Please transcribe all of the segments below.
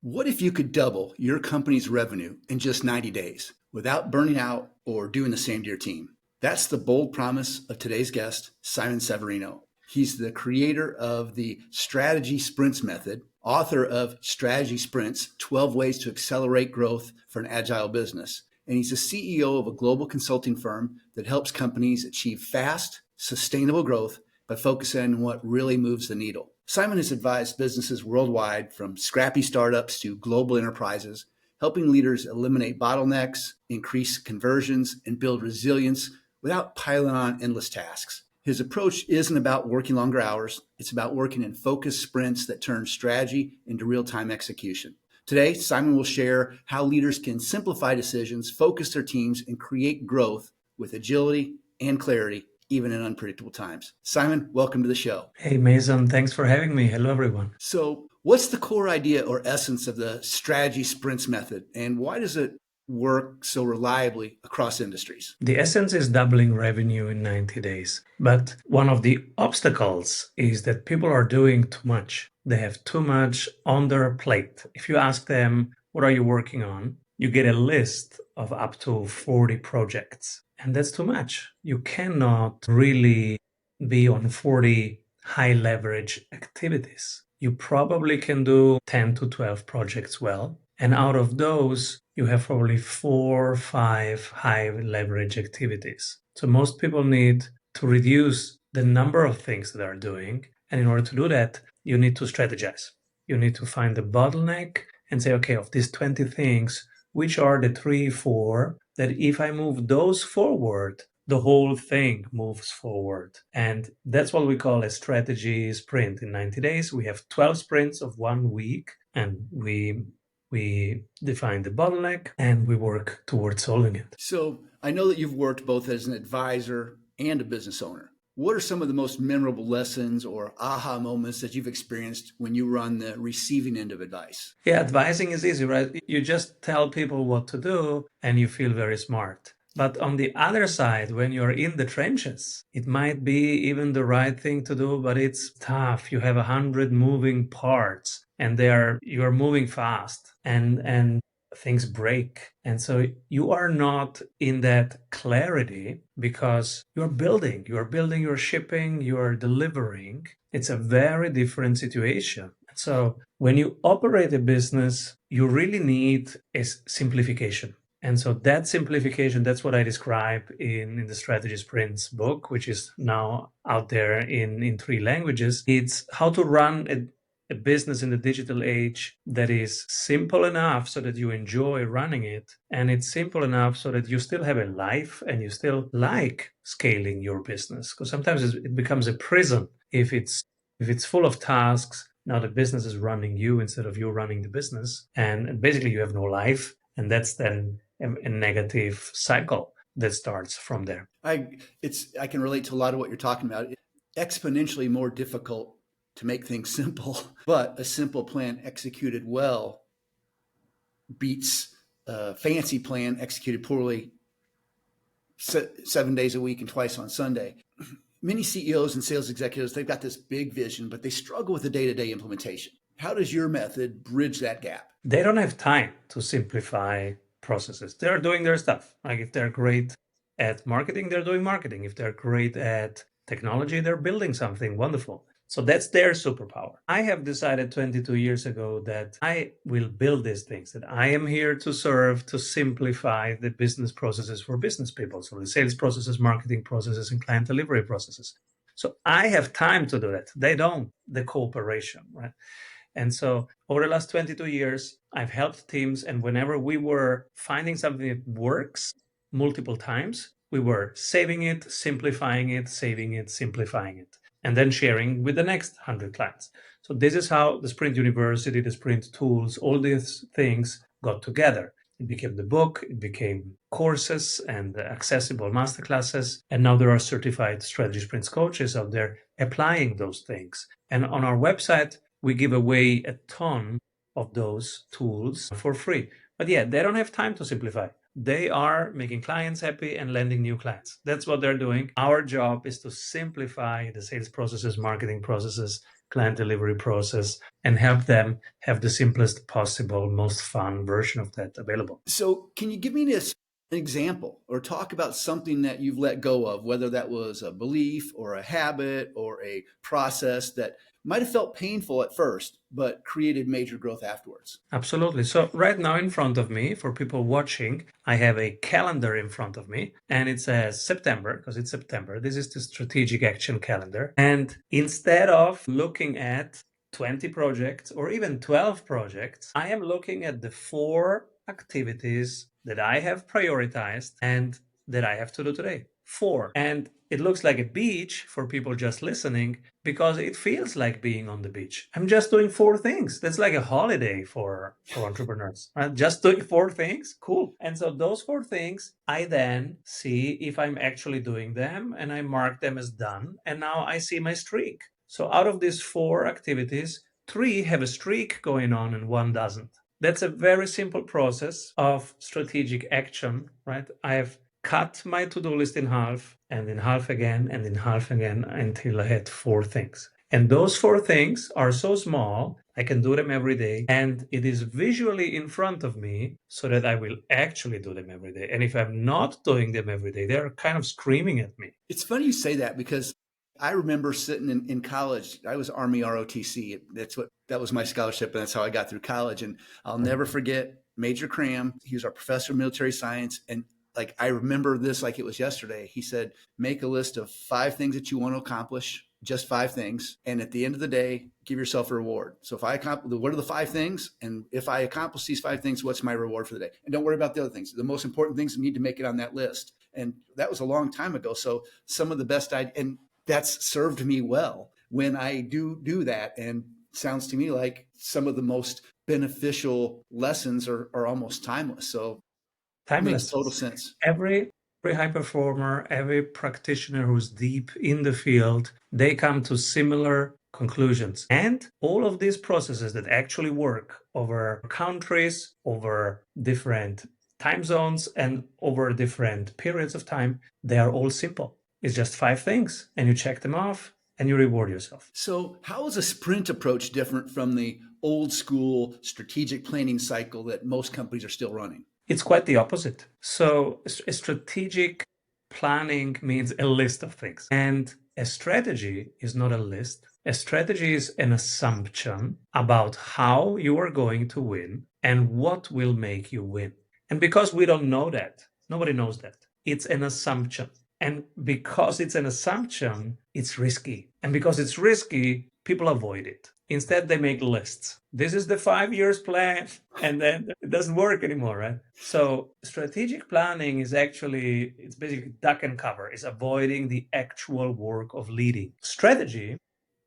What if you could double your company's revenue in just 90 days without burning out or doing the same to your team? That's the bold promise of today's guest, Simon Severino. He's the creator of the Strategy Sprints method, author of Strategy Sprints, 12 Ways to Accelerate Growth for an Agile Business. And he's the CEO of a global consulting firm that helps companies achieve fast, sustainable growth by focusing on what really moves the needle. Simon has advised businesses worldwide, from scrappy startups to global enterprises, helping leaders eliminate bottlenecks, increase conversions, and build resilience without piling on endless tasks. His approach isn't about working longer hours. It's about working in focused sprints that turn strategy into real-time execution. Today, Simon will share how leaders can simplify decisions, focus their teams, and create growth with agility and clarity, even in unpredictable times. Simon, welcome to the show. Hey, Mason, thanks for having me. Hello, everyone. So, what's the core idea or essence of the Strategy Sprints method, and why does it work so reliably across industries? The essence is doubling revenue in 90 days. But one of the obstacles is that people are doing too much. They have too much on their plate. If you ask them, what are you working on? You get a list of up to 40 projects. And that's too much. You cannot really be on 40 high leverage activities. You probably can do 10 to 12 projects well. And out of those, you have probably 4 or 5 high leverage activities. So most people need to reduce the number of things that they're doing. And in order to do that, you need to strategize. You need to find the bottleneck and say, okay, of these 20 things, which are the 3, 4 that if I move those forward, the whole thing moves forward. And that's what we call a strategy sprint. In 90 days, we have 12 sprints of 1 week, and we define the bottleneck and we work towards solving it. So I know that you've worked both as an advisor and a business owner. What are some of the most memorable lessons or aha moments that you've experienced when you were on the receiving end of advice? Yeah, advising is easy, right? You just tell people what to do and you feel very smart. But on the other side, when you're in the trenches, it might be even the right thing to do, but it's tough. You have 100 moving parts and you're moving fast and things break. And so you are not in that clarity because you're building, you're shipping, you're delivering. It's a very different situation. So when you operate a business, you really need a simplification. And so that simplification, that's what I describe in the Strategy Sprints book, which is now out there in 3 languages. It's how to run a business in the digital age that is simple enough so that you enjoy running it. And it's simple enough so that you still have a life and you still like scaling your business. Because sometimes it becomes a prison if it's full of tasks. Now the business is running you instead of you running the business. And basically you have no life. And that's then a negative cycle that starts from there. I can relate to a lot of what you're talking about. It's exponentially more difficult to make things simple, but a simple plan executed well beats a fancy plan executed poorly 7 days a week and twice on Sunday. Many CEOs and sales executives, they've got this big vision, but they struggle with the day-to-day implementation. How does your method bridge that gap? They don't have time to simplify processes. They're doing their stuff. Like if they're great at marketing, they're doing marketing. If they're great at technology, they're building something wonderful. So that's their superpower. I have decided 22 years ago that I will build these things, that I am here to serve, to simplify the business processes for business people. So the sales processes, marketing processes, and client delivery processes. So I have time to do that. They don't, the corporation, right? And so over the last 22 years, I've helped teams. And whenever we were finding something that works multiple times, we were saving it, simplifying it, saving it, simplifying it, and then sharing with the next 100 clients. So this is how the Sprint University, the Sprint tools, all these things got together. It became the book, it became courses and accessible masterclasses. And now there are certified strategy sprints coaches out there applying those things. And on our website, we give away a ton of those tools for free. But yeah, they don't have time to simplify. They are making clients happy and landing new clients. That's what they're doing. Our job is to simplify the sales processes, marketing processes, client delivery process and help them have the simplest possible, most fun version of that available. So, can you give me an example or talk about something that you've let go of, whether that was a belief or a habit or a process that might have felt painful at first, but created major growth afterwards? Absolutely. So right now in front of me, for people watching, I have a calendar in front of me and it says September because it's September. This is the strategic action calendar. And instead of looking at 20 projects or even 12 projects, I am looking at the 4 activities that I have prioritized and that I have to do today. 4. And it looks like a beach for people just listening because it feels like being on the beach. I'm just doing 4 things. That's like a holiday for entrepreneurs. Right? Just doing 4 things. Cool. And so those 4 things, I then see if I'm actually doing them and I mark them as done. And now I see my streak. So out of these 4 activities, 3 have a streak going on and 1 doesn't. That's a very simple process of strategic action, right? I have cut my to-do list in half and in half again and in half again until I had 4 things. And those 4 things are so small, I can do them every day. And it is visually in front of me so that I will actually do them every day. And if I'm not doing them every day, they're kind of screaming at me. It's funny you say that because I remember sitting in college. I was Army ROTC. That was my scholarship, and that's how I got through college. And I'll never forget Major Cram. He was our professor of military science, and like I remember this like it was yesterday. He said, "Make a list of 5 things that you want to accomplish, just 5 things, and at the end of the day, give yourself a reward. So if I accomplish, what are the 5 things? And if I accomplish these 5 things, what's my reward for the day? And don't worry about the other things. The most important things need to make it on that list." And that was a long time ago. So some of the best and that's served me well when I do that. And sounds to me like some of the most beneficial lessons are almost timeless. So it makes Timeless. total sense. Every high performer, every practitioner who's deep in the field, they come to similar conclusions. And all of these processes that actually work over countries, over different time zones, and over different periods of time, they are all simple. It's just 5 things, and you check them off and you reward yourself. So how is a sprint approach different from the old school strategic planning cycle that most companies are still running? It's quite the opposite. So a strategic planning means a list of things. And a strategy is not a list. A strategy is an assumption about how you are going to win and what will make you win. And because we don't know that, nobody knows that. It's an assumption. And because it's an assumption, it's risky. And because it's risky, people avoid it. Instead, they make lists. This is the 5 years plan, and then it doesn't work anymore, right? So strategic planning is actually, it's basically duck and cover. It's avoiding the actual work of leading. Strategy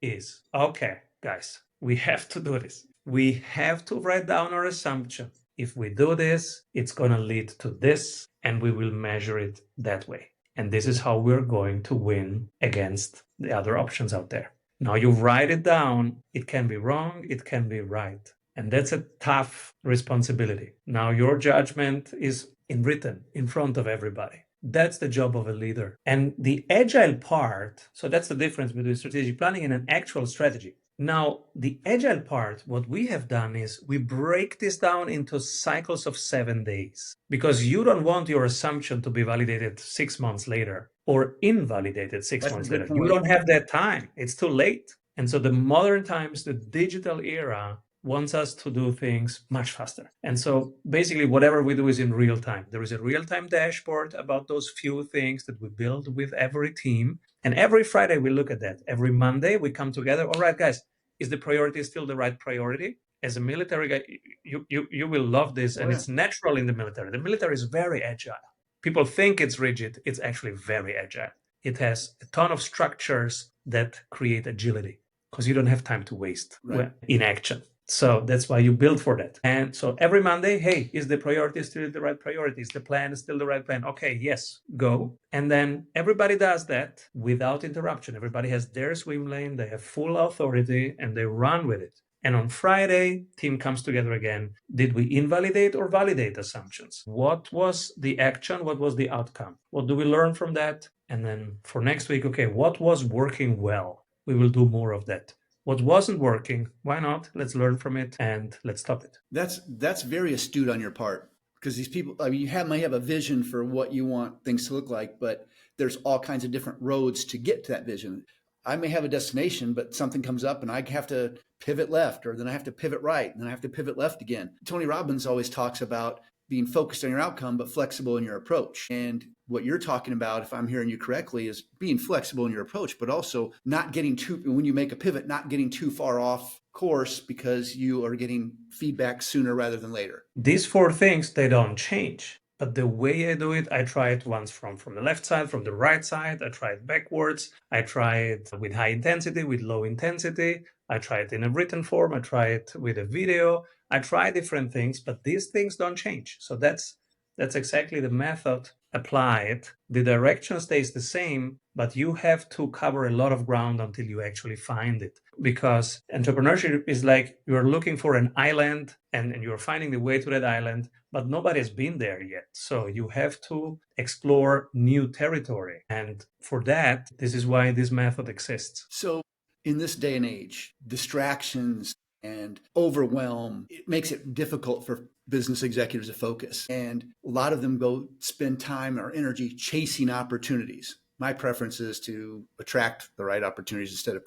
is, okay, guys, we have to do this. We have to write down our assumption. If we do this, it's going to lead to this, and we will measure it that way. And this is how we're going to win against the other options out there. Now you write it down. It can be wrong. It can be right. And that's a tough responsibility. Now your judgment is written in front of everybody. That's the job of a leader. And the agile part, so that's the difference between strategic planning and an actual strategy. Now, the agile part, what we have done is we break this down into cycles of 7 days because you don't want your assumption to be validated 6 months later or invalidated 6 months later. You don't have that time. It's too late. And so the modern times, the digital era wants us to do things much faster. And so basically whatever we do is in real time. There is a real-time dashboard about those few things that we build with every team. And every Friday we look at that. Every Monday we come together. All right, guys, is the priority still the right priority? As a military guy, you will love this. And it's natural in the military. The military is very agile. People think it's rigid. It's actually very agile. It has a ton of structures that create agility because you don't have time to waste in action. So that's why you build for that. And so every Monday, hey, is the priority still the right priority? Is the plan still the right plan? Okay, yes, go. And then everybody does that without interruption. Everybody has their swim lane, they have full authority, and they run with it. And on Friday, team comes together again. Did we invalidate or validate assumptions? What was the action? What was the outcome? What do we learn from that? And then for next week, okay, what was working well? We will do more of that. what wasn't working. Why not? Let's learn from it and let's stop it. That's very astute on your part, because these people, I mean, might have a vision for what you want things to look like, but there's all kinds of different roads to get to that vision. I may have a destination, but something comes up and I have to pivot left, or then I have to pivot right, and then I have to pivot left again. Tony Robbins always talks about being focused on your outcome, but flexible in your approach. And what you're talking about, if I'm hearing you correctly, is being flexible in your approach, but also not getting too, when you make a pivot, not getting too far off course because you are getting feedback sooner rather than later. These four things, they don't change. But the way I do it, I try it once from the left side, from the right side. I try it backwards. I try it with high intensity, with low intensity. I try it in a written form. I try it with a video. I try different things, but these things don't change. So that's exactly the method applied. The direction stays the same, but you have to cover a lot of ground until you actually find it. Because entrepreneurship is like you're looking for an island and you're finding the way to that island, but nobody's been there yet. So you have to explore new territory. And for that, this is why this method exists. So in this day and age, distractions and overwhelm, it makes it difficult for business executives to focus. And a lot of them go spend time or energy chasing opportunities. My preference is to attract the right opportunities instead of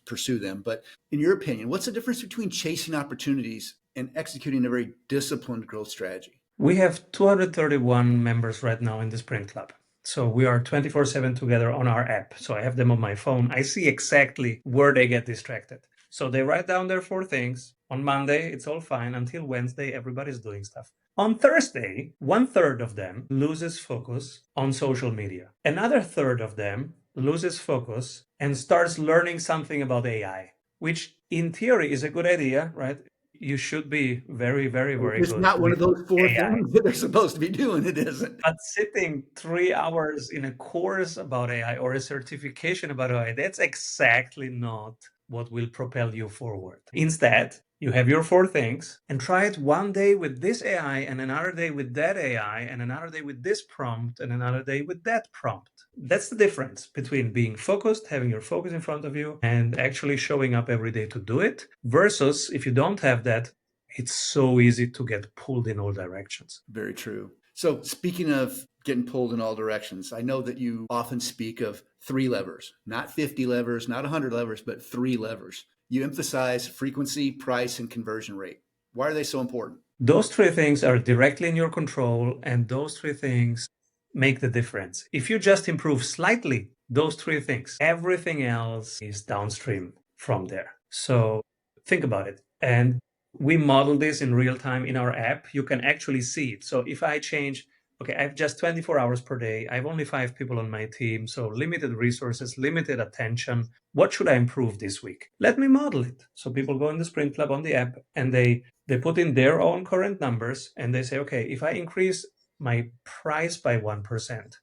pursue them. But in your opinion, what's the difference between chasing opportunities and executing a very disciplined growth strategy? We have 231 members right now in the Sprint Club. So we are 24/7 together on our app. So I have them on my phone. I see exactly where they get distracted. So they write down their four things. On Monday, it's all fine. Until Wednesday, everybody's doing stuff. On Thursday, 1/3 of them loses focus on social media. Another third of them loses focus and starts learning something about AI, which in theory is a good idea, right? You should be very, very, very It's good not one with of those four AI. things that they're supposed to be doing. It isn't. But sitting 3 hours in a course about AI or a certification about AI, that's exactly not what will propel you forward. Instead, you have your four things and try it one day with this AI and another day with that AI and another day with this prompt and another day with that prompt. That's the difference between being focused, having your focus in front of you, and actually showing up every day to do it, versus if you don't have that, it's so easy to get pulled in all directions. Very true. So, speaking of getting pulled in all directions, I know that you often speak of three levers, not 50 levers, not 100 levers, but three levers. You emphasize frequency, price, and conversion rate. Why are they so important? Those three things are directly in your control, and those three things make the difference. If you just improve slightly those three things, everything else is downstream from there. So think about it. And we model this in real time in our app. You can actually see it. So if I change, okay, I have just 24 hours per day. I have only 5 people on my team. So limited resources, limited attention. What should I improve this week? Let me model it. So people go in the Sprint Club on the app and they put in their own current numbers and they say, okay, if I increase my price by 1%,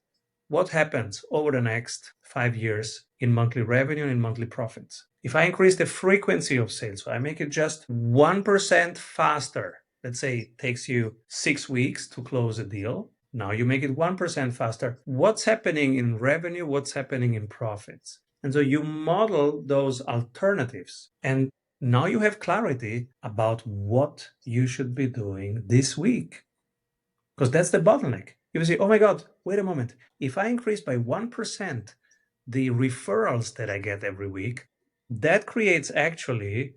what happens over the next 5 years in monthly revenue and in monthly profits? If I increase the frequency of sales, so I make it just 1% faster, let's say it takes you 6 weeks to close a deal. Now you make it 1% faster. What's happening in revenue? What's happening in profits? And so you model those alternatives. And now you have clarity about what you should be doing this week. Because that's the bottleneck. You will say, oh my God, wait a moment. If I increase by 1% the referrals that I get every week, that creates actually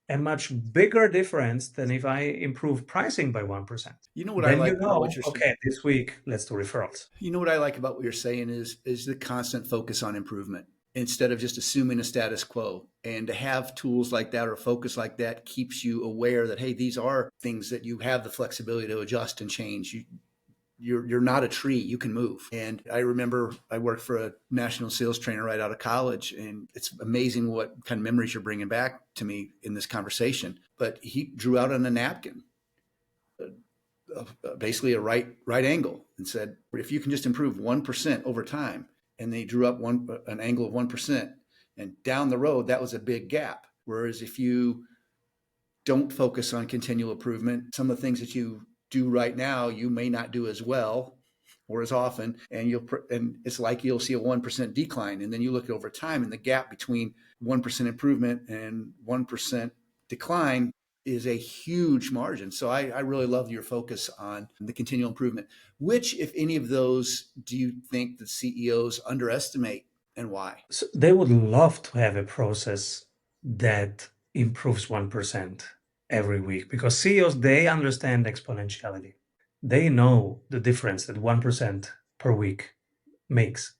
a much bigger difference than if I improve pricing by 1%. You know what I Then like you about know, what you're saying? okay, this week, let's do referrals. You know what I like about what you're saying is the constant focus on improvement instead of just assuming a status quo. And to have tools like that or focus like that keeps you aware that, hey, these are things that you have the flexibility to adjust and change. You're not a tree, you can move. And I remember I worked for a national sales trainer right out of college, and it's amazing what kind of memories you're bringing back to me in this conversation. But he drew out on a napkin basically a right angle and said, if you can just improve 1% over time, and they drew up an angle of 1%, and down the road that was a big gap. Whereas if you don't focus on continual improvement, some of the things that you do right now you may not do as well, or as often, and it's like you'll see a 1% decline, and then you look over time, and the gap between 1% improvement and 1% decline is a huge margin. So I really love your focus on the continual improvement. Which, if any of those, do you think the CEOs underestimate, and why? So they would love to have a process that improves 1% every week, because CEOs, they understand exponentiality. They know the difference that 1% per week makes.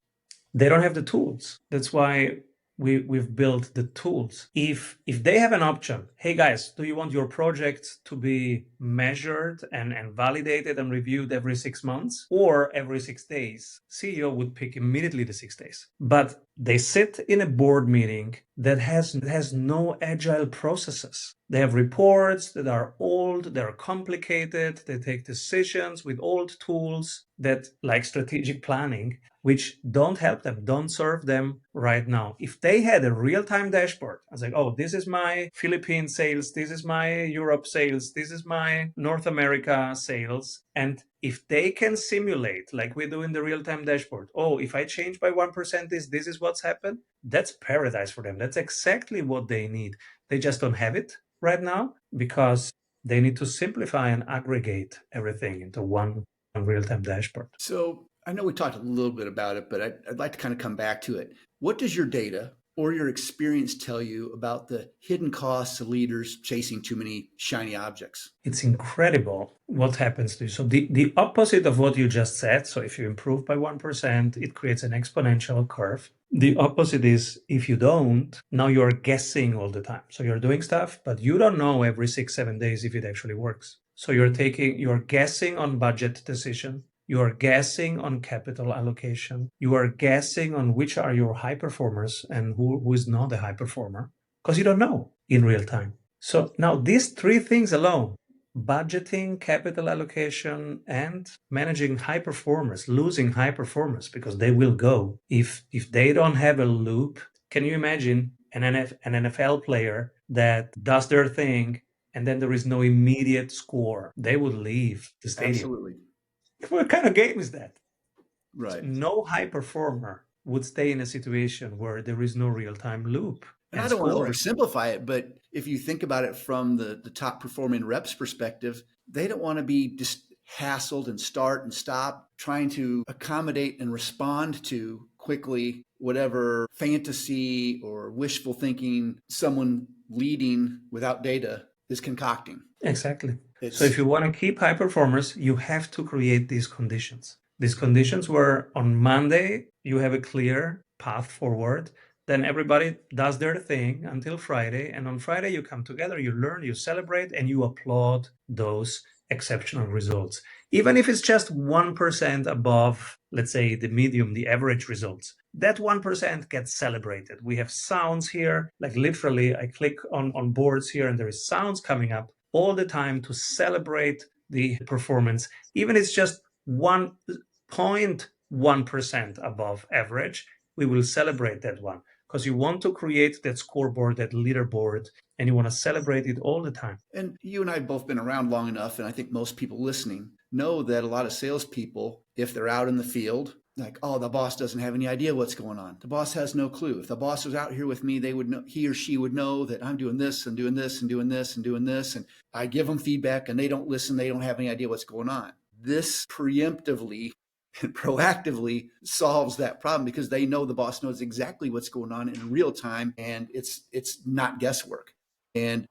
They don't have the tools. That's why we've built the tools. If they have an option, hey guys, do you want your project to be measured and validated and reviewed every 6 months or every 6 days? CEO would pick immediately the 6 days. But they sit in a board meeting that has no agile processes. They have reports that are old, they're complicated, they take decisions with old tools that, like strategic planning, which don't help them, don't serve them right now. If they had a real-time dashboard, I was like, oh, this is my Philippine sales, this is my Europe sales, this is my North America sales. And if they can simulate, like we do in the real-time dashboard, oh, if I change by 1% this is what's happened, that's paradise for them. That's exactly what they need. They just don't have it right now because they need to simplify and aggregate everything into one real-time dashboard. So I know we talked a little bit about it, but I'd like to kind of come back to it. What does your data or your experience tell you about the hidden costs of leaders chasing too many shiny objects? It's incredible what happens to you. So the opposite of what you just said. So if you improve by 1%, it creates an exponential curve. The opposite is if you don't, now you're guessing all the time. So you're doing stuff, but you don't know every 6-7 days if it actually works. So you're guessing on budget decision. You are guessing on capital allocation. You are guessing on which are your high performers and who is not a high performer, because you don't know in real time. So now these three things alone, budgeting, capital allocation, and managing high performers, losing high performers because they will go. If they don't have a loop, can you imagine an NFL player that does their thing and then there is no immediate score? They would leave the stadium. Absolutely. What kind of game is that? Right. No high performer would stay in a situation where there is no real-time loop And I and don't want to scoring. oversimplify it, but if you think about it from the top performing reps perspective, they don't want to be just hassled and start and stop trying to accommodate and respond to quickly whatever fantasy or wishful thinking someone leading without data is concocting. Exactly. So It's if you want to keep high performers, you have to create these conditions. These conditions where on Monday you have a clear path forward, then everybody does their thing until Friday, and on Friday you come together, you learn, you celebrate, and you applaud those exceptional results. Even if it's just 1% above, let's say, the medium, the average results, that 1% gets celebrated. We have sounds here, like literally I click on boards here and there is sounds coming up all the time to celebrate the performance. Even if it's just 1.1% above average, we will celebrate that one because you want to create that scoreboard, that leaderboard, and you want to celebrate it all the time. And you and I have both been around long enough, and I think most people listening know that a lot of salespeople, if they're out in the field, like, oh, the boss doesn't have any idea what's going on. The boss has no clue. If the boss was out here with me, they would know, he or she would know that I'm doing this and doing this and doing this and doing this. And I give them feedback and they don't listen. They don't have any idea what's going on. This preemptively and proactively solves that problem because they know the boss knows exactly what's going on in real time, and it's not guesswork. And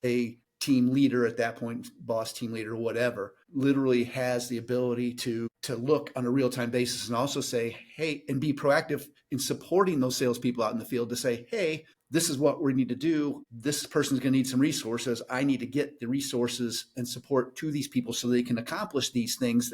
a team leader at that point, boss, team leader, whatever, literally has the ability to look on a real-time basis and also say, hey, and be proactive in supporting those salespeople out in the field to say, hey, this is what we need to do. This person's going to need some resources. I need to get the resources and support to these people so they can accomplish these things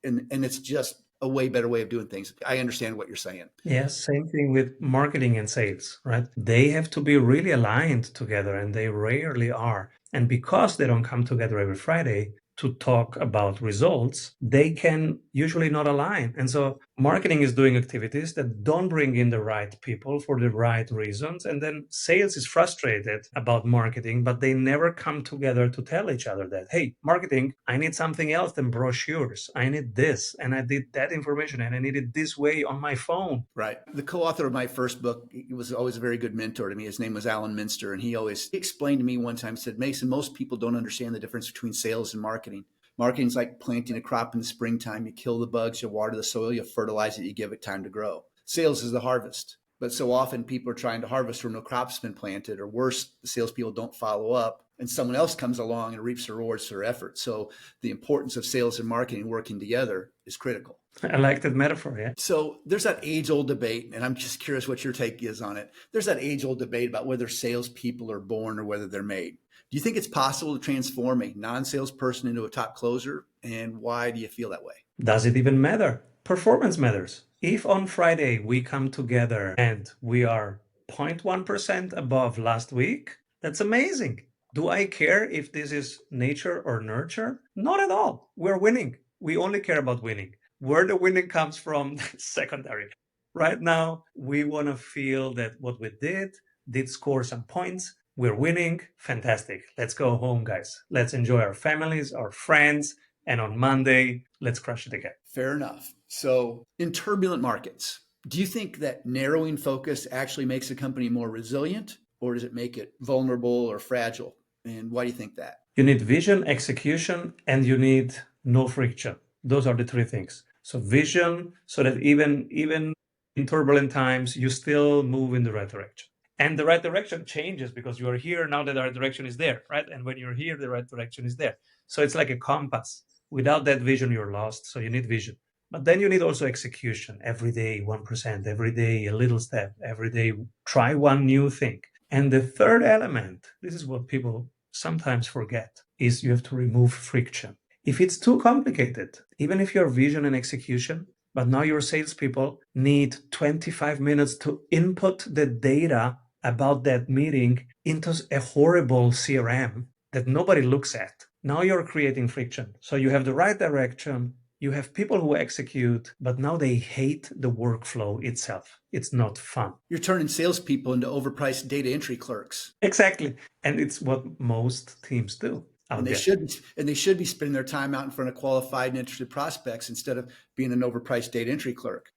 and it's just a way better way of doing things. I understand what you're saying. Yes, same thing with marketing and sales, right? They have to be really aligned together and they rarely are. And because they don't come together every Friday, to talk about results, they can usually not align. And so marketing is doing activities that don't bring in the right people for the right reasons. And then sales is frustrated about marketing, but they never come together to tell each other that, hey, marketing, I need something else than brochures. I need this, and I need that information, and I need it this way on my phone. Right. The co-author of my first book, he was always a very good mentor to me. His name was Alan Minster, and he always explained to me one time, said, Mason, most people don't understand the difference between sales and marketing. Marketing is like planting a crop in the springtime. You kill the bugs, you water the soil, you fertilize it, you give it time to grow. Sales is the harvest. But so often people are trying to harvest where no crop's been planted, or worse, the salespeople don't follow up, and someone else comes along and reaps the rewards for their effort. So the importance of sales and marketing working together is critical. I like that metaphor, yeah. So there's that age-old debate, and I'm just curious what your take is on it. There's that age-old debate about whether salespeople are born or whether they're made. Do you think it's possible to transform a non-salesperson into a top closer? And why do you feel that way? Does it even matter? Performance matters. If on Friday we come together and we are 0.1% above last week, that's amazing. Do I care if this is nature or nurture? Not at all. We're winning. We only care about winning. Where the winning comes from, that's secondary. Right now, we want to feel that what we did score some points. We're winning. Fantastic. Let's go home, guys. Let's enjoy our families, our friends, and on Monday, let's crush it again. Fair enough. So in turbulent markets, do you think that narrowing focus actually makes a company more resilient, or does it make it vulnerable or fragile? And why do you think that? You need vision, execution, and you need no friction. Those are the three things. So vision, so that even in turbulent times, you still move in the right direction. And the right direction changes because you are here now that the right direction is there, right? And when you're here, the right direction is there. So it's like a compass. Without that vision, you're lost. So you need vision. But then you need also execution. Every day, 1%, every day, a little step, every day, try one new thing. And the third element, this is what people sometimes forget, is you have to remove friction. If it's too complicated, even if your vision and execution, but now your salespeople need 25 minutes to input the data about that meeting into a horrible CRM that nobody looks at. Now you're creating friction. So you have the right direction, you have people who execute, but now they hate the workflow itself. It's not fun. You're turning salespeople into overpriced data entry clerks. Exactly. And it's what most teams do. And they should be spending their time out in front of qualified and interested prospects instead of being an overpriced data entry clerk.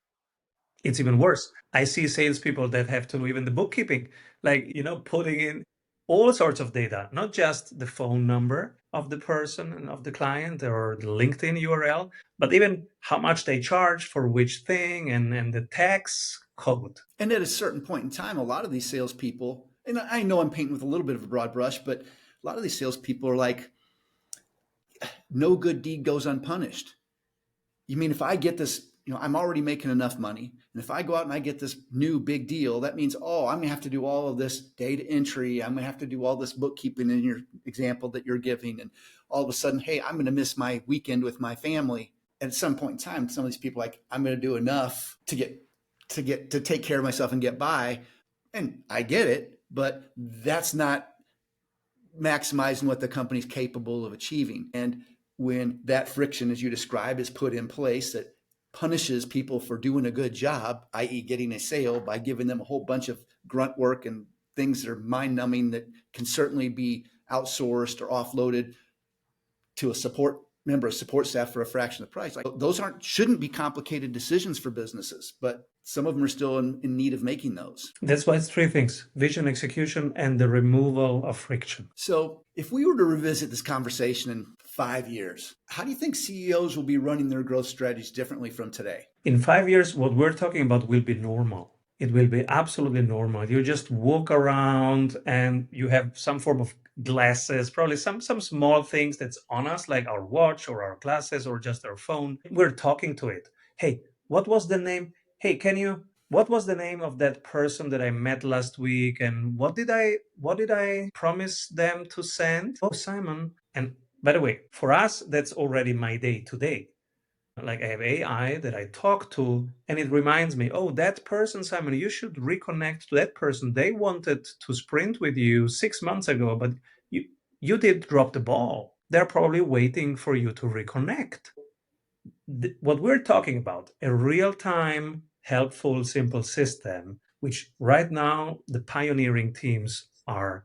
It's even worse. I see salespeople that have to do even the bookkeeping, like, putting in all sorts of data, not just the phone number of the person and of the client or the LinkedIn URL, but even how much they charge for which thing and the tax code. And at a certain point in time, a lot of these salespeople, and I know I'm painting with a little bit of a broad brush, but a lot of these salespeople are like, no good deed goes unpunished. You mean if I get this, I'm already making enough money. And if I go out and I get this new big deal, that means, I'm going to have to do all of this data entry. I'm going to have to do all this bookkeeping in your example that you're giving. And all of a sudden, hey, I'm going to miss my weekend with my family. And at some point in time, some of these people are like, I'm going to do enough to take care of myself and get by. And I get it, but that's not maximizing what the company's capable of achieving. And when that friction, as you described, is put in place that punishes people for doing a good job, i.e. getting a sale, by giving them a whole bunch of grunt work and things that are mind-numbing that can certainly be outsourced or offloaded to a member of support staff for a fraction of the price. Like, those shouldn't be complicated decisions for businesses, but some of them are still in need of making those. That's why it's three things: vision, execution, and the removal of friction. So if we were to revisit this conversation in 5 years, how do you think CEOs will be running their growth strategies differently from today? In 5 years, what we're talking about will be normal. It will be absolutely normal. You just walk around and you have some form of glasses, probably some small things that's on us, like our watch or our glasses or just our phone. We're talking to it. Hey, what was the name? Hey, what was the name of that person that I met last week? And what did I promise them to send? Oh, Simon. And by the way, for us, that's already my day today. Like, I have AI that I talk to, and it reminds me, that person, Simon, you should reconnect to that person. They wanted to sprint with you 6 months ago, but you did drop the ball. they're probably waiting for you to reconnect. What we're talking about, a real-time, helpful, simple system, which right now the pioneering teams are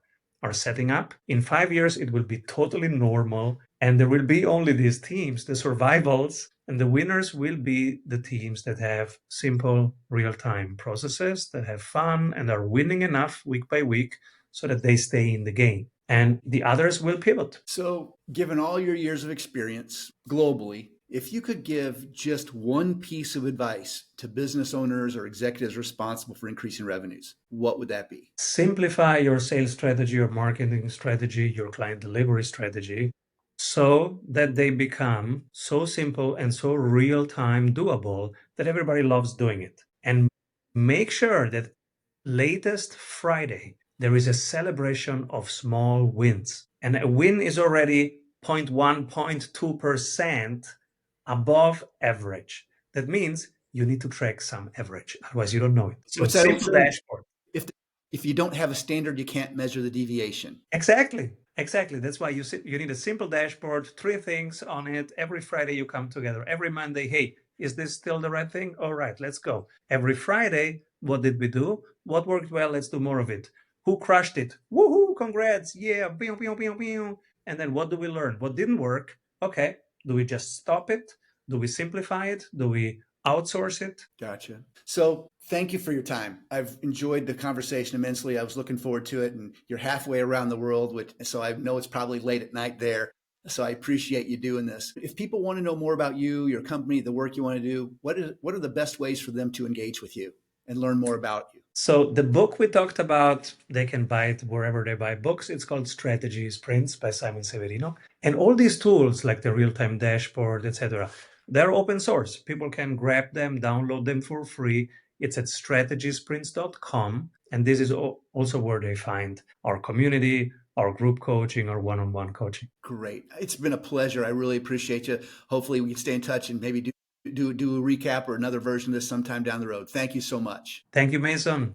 setting up. In 5 years, it will be totally normal, and there will be only these teams, the survivals, and the winners will be the teams that have simple real-time processes, that have fun and are winning enough week by week so that they stay in the game. And the others will pivot. So, given all your years of experience globally, if you could give just one piece of advice to business owners or executives responsible for increasing revenues, what would that be? Simplify your sales strategy, your marketing strategy, your client delivery strategy so that they become so simple and so real-time doable that everybody loves doing it. And make sure that latest Friday, there is a celebration of small wins. And a win is already 0.1, 0.2% above average. That means you need to track some average, otherwise you don't know it. So What's that old simple saying? dashboard. If if you don't have a standard, you can't measure the deviation. Exactly. Exactly. That's why you need a simple dashboard, three things on it. Every Friday you come together. Every Monday, hey, is this still the right thing? All right, let's go. Every Friday, what did we do? What worked well? Let's do more of it. Who crushed it? Woohoo, congrats. Yeah, pew, pew, pew, pew. And then what do we learn? What didn't work? Okay. Do we just stop it? Do we simplify it? Do we outsource it? Gotcha. So thank you for your time. I've enjoyed the conversation immensely. I was looking forward to it, and you're halfway around the world, so I know it's probably late at night there. So I appreciate you doing this. If people want to know more about you, your company, the work you want to do, what are the best ways for them to engage with you and learn more about you? So the book we talked about, they can buy it wherever they buy books. It's called Strategy Sprints by Simon Severino. And all these tools like the real-time dashboard, etc., they're open source. People can grab them, download them for free. It's at strategysprints.com. And this is also where they find our community, our group coaching, our one-on-one coaching. Great. It's been a pleasure. I really appreciate you. Hopefully we can stay in touch and maybe do a recap or another version of this sometime down the road. Thank you so much. Thank you, Mason.